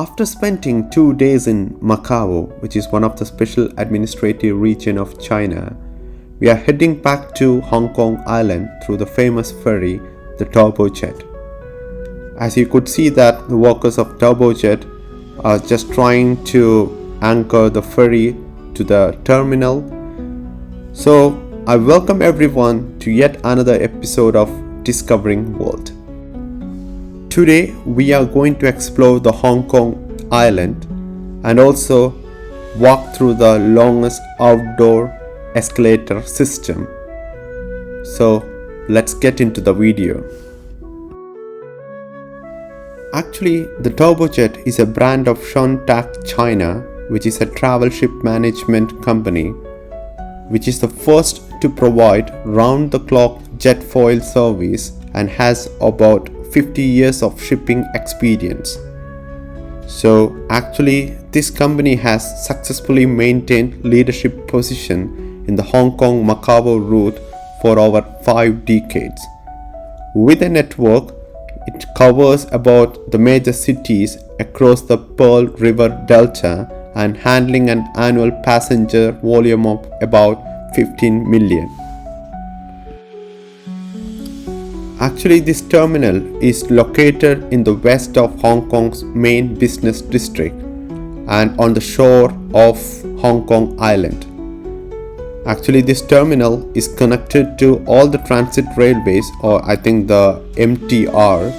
After spending 2 days in Macau, which is one of the special administrative region of China, we are heading back to Hong Kong Island through the famous ferry, the Turbojet. As you could see that the workers of Turbojet are just trying to anchor the ferry to the terminal. So I welcome everyone to yet another episode of Discovering World. Today we are going to explore the Hong Kong Island and also walk through the longest outdoor escalator system. So let's get into the video. Actually, the Turbojet is a brand of Shontak China, which is a travel ship management company, which is the first to provide round-the-clock jet foil service and has about 50 years of shipping experience. So actually, this company has successfully maintained leadership position in the Hong Kong-Macau route for over 5 decades. With a network, it covers about the major cities across the Pearl River Delta and handling an annual passenger volume of about 15 million. Actually, this terminal is located in the west of Hong Kong's main business district and on the shore of Hong Kong Island. Actually, this terminal is connected to all the transit railways, or I think the MTR,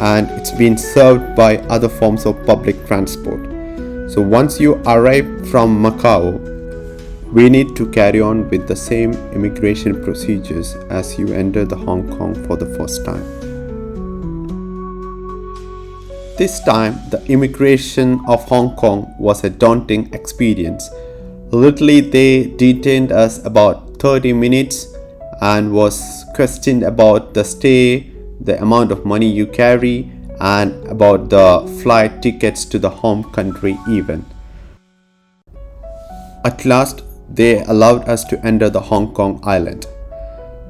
and it's been served by other forms of public transport. So once you arrive from Macau, we need to carry on with the same immigration procedures as you enter the Hong Kong for the first time. This time, the immigration of Hong Kong was a daunting experience. Literally, they detained us about 30 minutes and was questioned about the stay, the amount of money you carry, and about the flight tickets to the home country even. At last, they allowed us to enter the Hong Kong Island.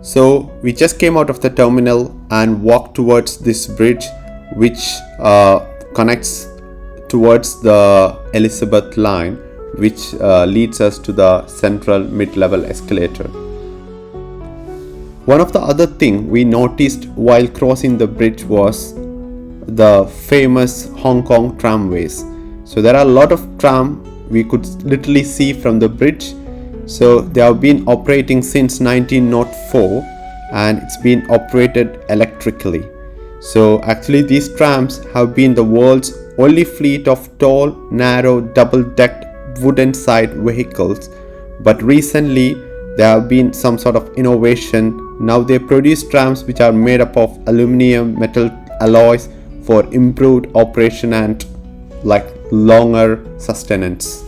So we just came out of the terminal and walked towards this bridge which connects towards the Elizabeth line, which leads us to the Central-Mid-Level Escalator. One of the other things we noticed while crossing the bridge was the famous Hong Kong tramways. So there are a lot of tram we could literally see from the bridge. So they have been operating since 1904 and it's been operated electrically. So actually these trams have been the world's only fleet of tall, narrow, double-decked wooden side vehicles. But recently there have been some sort of innovation. Now they produce trams which are made up of aluminum metal alloys for improved operation and like longer sustenance.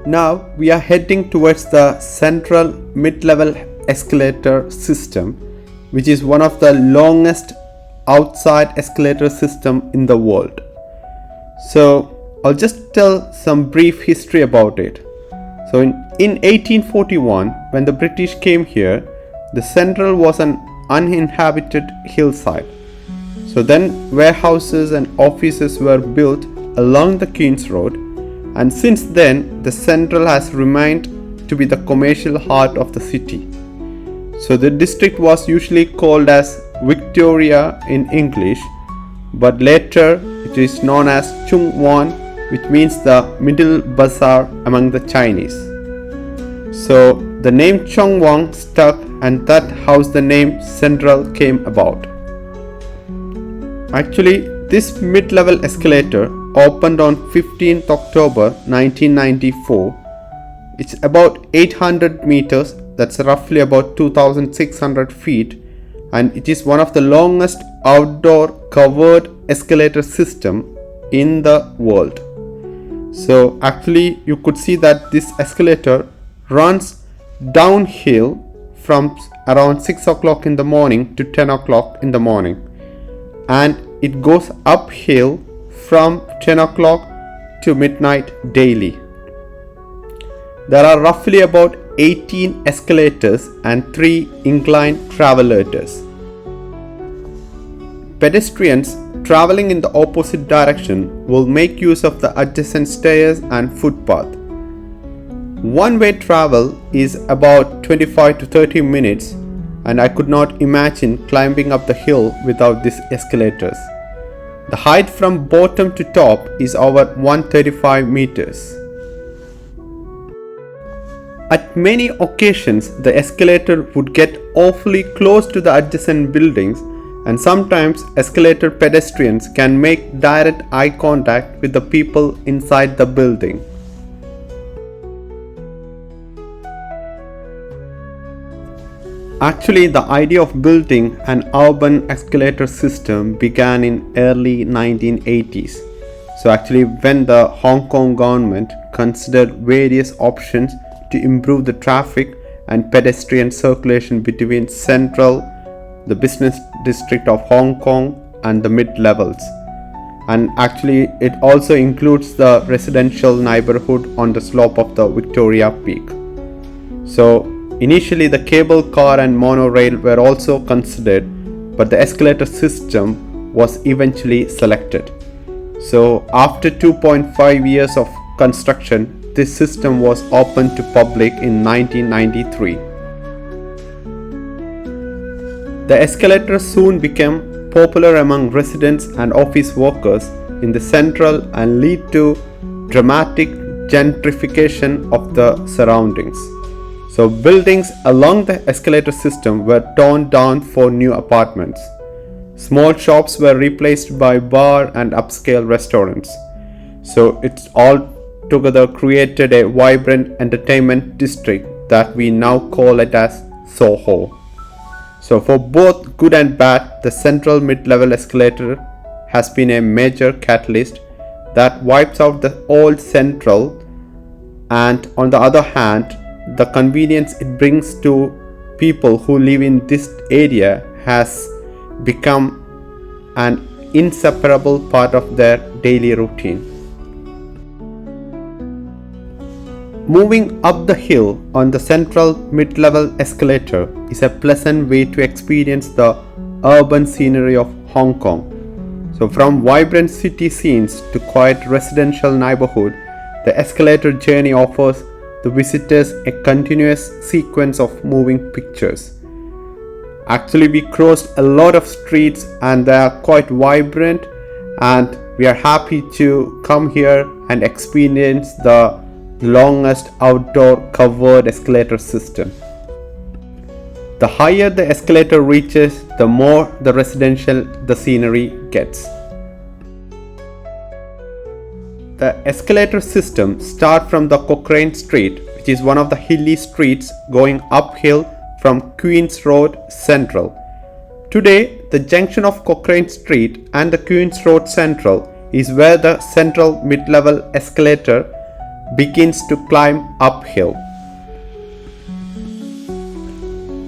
Now we are heading towards the Central-Mid-Level Escalator System, which is one of the longest outside escalator system in the world. So I'll just tell some brief history about it. So in 1841, when the British came here, the Central was an uninhabited hillside. So then warehouses and offices were built along the Queen's Road, and since then the Central has remained to be the commercial heart of the city. So the district was usually called as Victoria in English, but later it is known as Chung Wan, which means the middle bazaar among the Chinese. So the name Chung Wan stuck, and that's how the name Central came about. Actually, this mid-level escalator opened on 15th October 1994. It's about 800 meters, that's roughly about 2,600 feet, and it is one of the longest outdoor covered escalator system in the world. So actually you could see that this escalator runs downhill from around 6 o'clock in the morning to 10 o'clock in the morning, and it goes uphill from 10 o'clock to midnight daily. There are roughly about 18 escalators and 3 inclined travel ladders. Pedestrians traveling in the opposite direction will make use of the adjacent stairs and footpath. One-way travel is about 25 to 30 minutes, and I could not imagine climbing up the hill without these escalators. The height from bottom to top is over 135 meters. At many occasions, the escalator would get awfully close to the adjacent buildings, and sometimes escalator pedestrians can make direct eye contact with the people inside the building. Actually, the idea of building an urban escalator system began in early 1980s. So actually, when the Hong Kong government considered various options to improve the traffic and pedestrian circulation between Central, the business district of Hong Kong, and the mid-levels. And actually, it also includes the residential neighborhood on the slope of the Victoria Peak. So initially, the cable car and monorail were also considered, but the escalator system was eventually selected. So after 2.5 years of construction, this system was opened to public in 1993. The escalator soon became popular among residents and office workers in the central and lead to dramatic gentrification of the surroundings. So buildings along the escalator system were torn down for new apartments. Small shops were replaced by bar and upscale restaurants. So it's all together created a vibrant entertainment district that we now call it as Soho. So for both good and bad, the Central-Mid-Level Escalator has been a major catalyst that wipes out the old Central, and on the other hand, the convenience it brings to people who live in this area has become an inseparable part of their daily routine. Moving up the hill on the Central-Mid-Level Escalator is a pleasant way to experience the urban scenery of Hong Kong. So from vibrant city scenes to quiet residential neighborhood, the escalator journey offers the visitors a continuous sequence of moving pictures. Actually, we crossed a lot of streets and they are quite vibrant, and we are happy to come here and experience the longest outdoor covered escalator system. The higher the escalator reaches, the more the residential the scenery gets. The escalator system starts from the Cochrane Street, which is one of the hilly streets going uphill from Queen's Road Central. Today, the junction of Cochrane Street and the Queen's Road Central is where the Central-Mid-Level Escalator begins to climb uphill.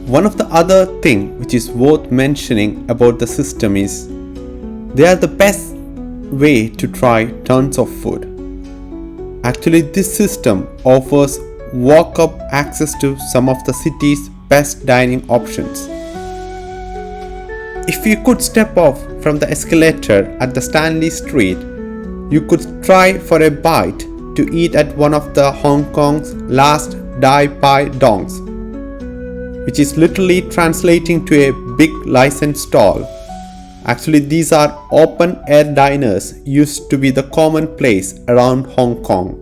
One of the other thing which is worth mentioning about the system is they are the best way to try tons of food. Actually, this system offers walk-up access to some of the city's best dining options. If you could step off from the escalator at the Stanley Street, you could try for a bite to eat at one of the Hong Kong's last Dai Pai Dongs, which is literally translating to a big licensed stall. Actually, these are open air diners used to be the commonplace around Hong Kong.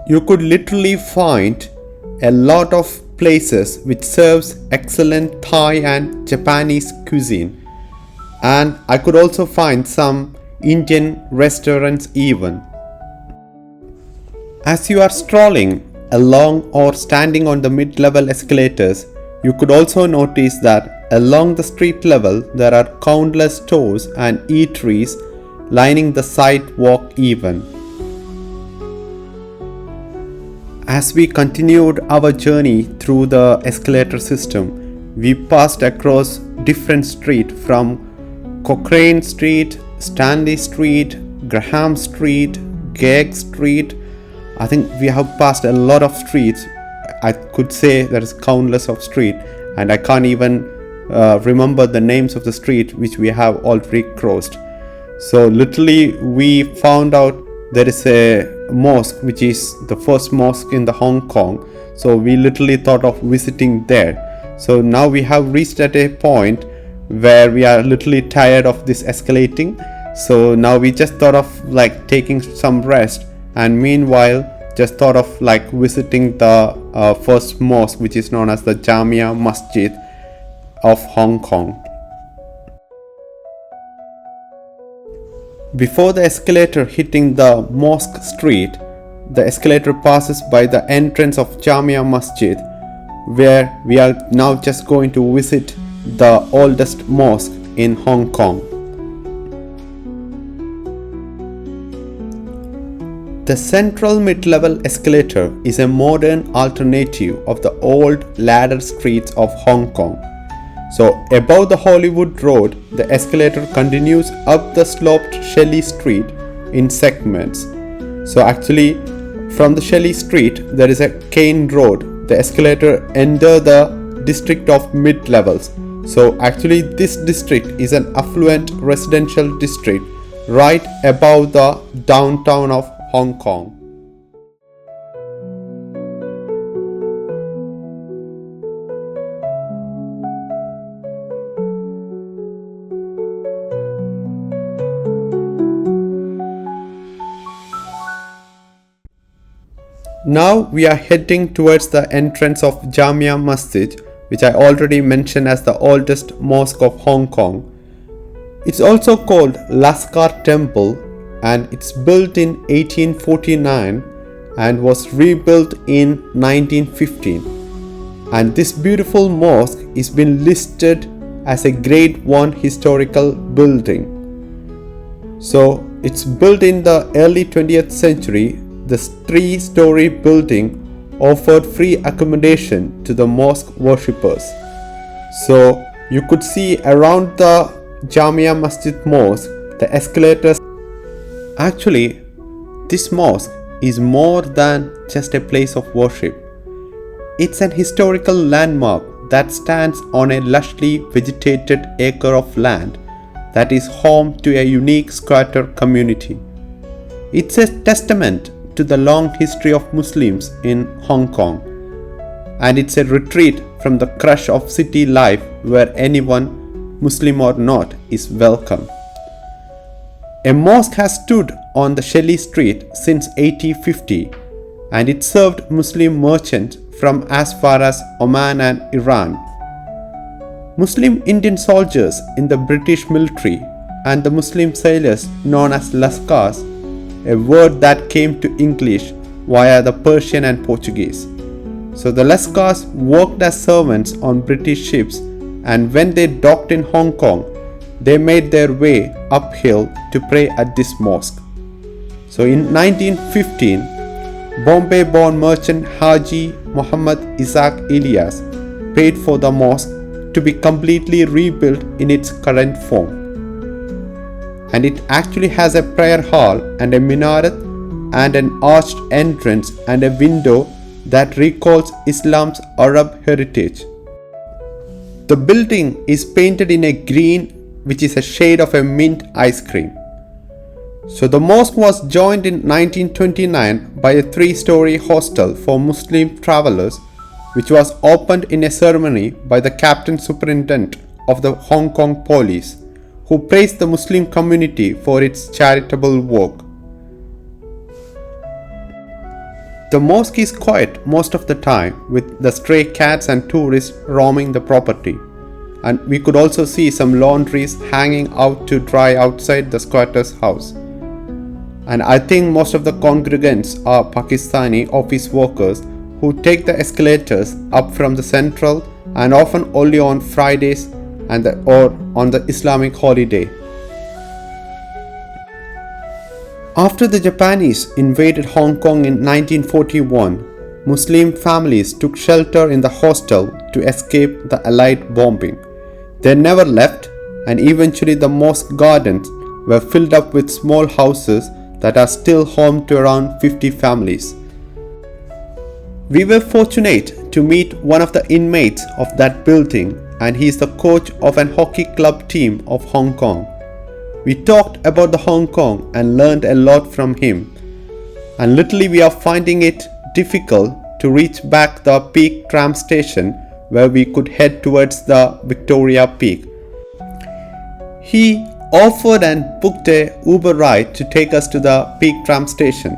You could literally find a lot of places which serves excellent Thai and Japanese cuisine, and I could also find some Indian restaurants even. As you are strolling along or standing on the mid-level escalators, you could also notice that along the street level there are countless stores and eateries lining the sidewalk even. As we continued our journey through the escalator system, we passed across different streets from Cochrane Street, Stanley Street, Graham Street, Gage Street. I think we have passed a lot of streets. I could say there is countless of streets, and I can't even remember the names of the street which we have already crossed. So literally we found out there is a mosque which is the first mosque in the Hong Kong. So we literally thought of visiting there. So now we have reached at a point where we are literally tired of this escalating. So now we just thought of like taking some rest, and meanwhile just thought of like visiting the first mosque, which is known as the Jamia Masjid of Hong Kong. Before the escalator hitting the mosque street, the escalator passes by the entrance of Jamia Masjid, where we are now just going to visit the oldest mosque in Hong Kong. The Central-Mid-Level Escalator is a modern alternative of the old ladder streets of Hong Kong. So above the Hollywood Road, the escalator continues up the sloped Shelley Street in segments. So actually from the Shelley Street there is a Cane Road. The escalator enters the district of Mid-Levels. So actually this district is an affluent residential district right above the downtown of Hong Kong. Now we are heading towards the entrance of Jamia Masjid, which I already mentioned as the oldest mosque of Hong Kong. It's also called Lascar Temple, and it's built in 1849 and was rebuilt in 1915. And this beautiful mosque is been listed as a Grade 1 historical building. So it's built in the early 20th century. The 3-story building offered free accommodation to the mosque worshippers. So you could see around the Jamia Masjid mosque the escalators. Actually, this mosque is more than just a place of worship. It's an historical landmark that stands on a lushly vegetated acre of land that is home to a unique squatter community. It's a testament to the long history of Muslims in Hong Kong, and it's a retreat from the crush of city life where anyone, Muslim or not, is welcome. A mosque has stood on the Shelley Street since 1850, and it served Muslim merchants from as far as Oman and Iran. Muslim Indian soldiers in the British military and the Muslim sailors known as Lascars, a word that came to English via the Persian and Portuguese. So the Lascars worked as servants on British ships, and when they docked in Hong Kong, they made their way uphill to pray at this mosque. So in 1915, Bombay-born merchant Haji Muhammad Isaac Elias paid for the mosque to be completely rebuilt in its current form. And it actually has a prayer hall and a minaret and an arched entrance and a window that recalls Islam's Arab heritage. The building is painted in a green, which is a shade of a mint ice cream. So the mosque was joined in 1929 by a 3-story hostel for Muslim travelers, which was opened in a ceremony by the Captain Superintendent of the Hong Kong Police, who praised the Muslim community for its charitable work. The mosque is quiet most of the time, with the stray cats and tourists roaming the property. And we could also see some laundries hanging out to dry outside the squatter's house. And I think most of the congregants are Pakistani office workers who take the escalators up from the central, and often only on Fridays or on the Islamic holiday. After the Japanese invaded Hong Kong in 1941, Muslim families took shelter in the hostel to escape the Allied bombing. They never left, and eventually the mosque gardens were filled up with small houses that are still home to around 50 families. We were fortunate to meet one of the inmates of that building, and he is the coach of an hockey club team of Hong Kong. We talked about the Hong Kong and learned a lot from him. And literally we are finding it difficult to reach back the Peak tram station where we could head towards the Victoria Peak. He offered and booked a Uber ride to take us to the Peak tram station.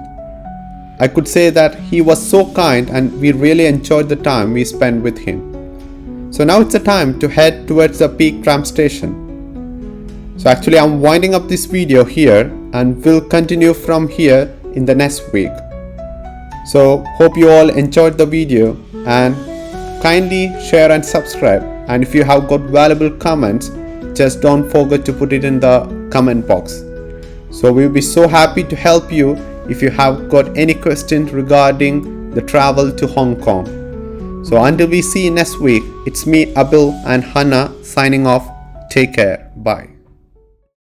I could say that he was so kind and we really enjoyed the time we spent with him. So now it's the time to head towards the Peak tram station. So actually I'm winding up this video here and will continue from here in the next week. So hope you all enjoyed the video and kindly share and subscribe, and if you have got valuable comments, just don't forget to put it in the comment box. So we'll be so happy to help you if you have got any questions regarding the travel to Hong Kong. So until we see you next week, it's me, Abil and Hannah signing off. Take care. Bye.